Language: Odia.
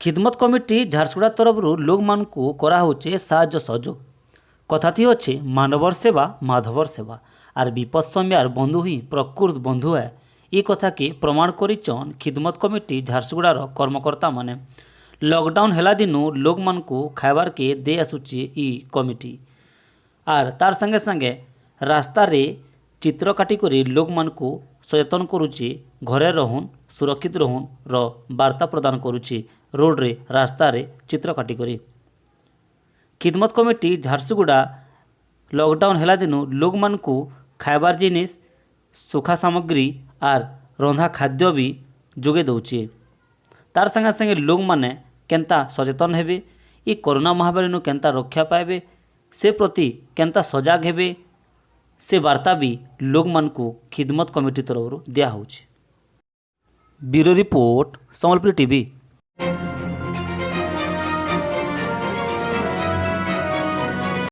ଖିଦମତ କମିଟି ଝାରସୁଗୁଡ଼ା ତରଫରୁ ଲୋକମାନଙ୍କୁ କରାହେଉଛେ ସାହାଯ୍ୟ ସହଯୋଗ। କଥାଟି ଅଛି ମାନବର ସେବା ମାଧବର ସେବା ଆର୍ ବିପଦ ସମୟାର ବନ୍ଧୁ ହିଁ ପ୍ରକୃତ ବନ୍ଧୁ है। ଏ କଥାକେ ପ୍ରମାଣ କରିଛନ୍ ଖିଦମତ କମିଟି ଝାରସୁଗୁଡ଼ାର କର୍ମକର୍ତ୍ତାମାନେ। ଲକଡାଉନ୍ ହେଲା ଦିନୁ ଲୋକମାନଙ୍କୁ ଖାଇବାରକେ ଦେଇ ଆସୁଛି ଇ କମିଟି ଆର୍ ତାର ସାଙ୍ଗେ ସାଙ୍ଗେ ରାସ୍ତାରେ ଚିତ୍ର କାଟିକରି ଲୋକମାନଙ୍କୁ ସଚେତନ କରୁଛି ଘରେ ରହୁନ୍ ସୁରକ୍ଷିତ ରହୁନ୍ ର ବାର୍ତ୍ତା ପ୍ରଦାନ କରୁଛି ରୋଡ଼ରେ ରାସ୍ତାରେ ଚିତ୍ର କାଟିକରି। ଖିଦମତ କମିଟି ଝାରସୁଗୁଡ଼ା ଲକଡାଉନ୍ ହେଲା ଦିନୁ ଲୋକମାନଙ୍କୁ ଖାଇବାର ଜିନିଷ ସୁଖା ସାମଗ୍ରୀ ଆର୍ ରନ୍ଧା ଖାଦ୍ୟ ବି ଯୋଗାଇ ଦେଉଛି। ତାର ସାଙ୍ଗେ ସାଙ୍ଗେ ଲୋକମାନେ କେନ୍ତା ସଚେତନ ହେବେ ଇ କରୋନା ମହାମାରୀନୁ କେନ୍ତା ରକ୍ଷା ପାଇବେ ସେ ପ୍ରତି କେନ୍ତା ସଜାଗ ହେବେ ସେ ବାର୍ତ୍ତା ବି ଲୋକମାନଙ୍କୁ ଖିଦମତ କମିଟି ତରଫରୁ ଦିଆହେଉଛି। Bureau report Sambalpuri TV.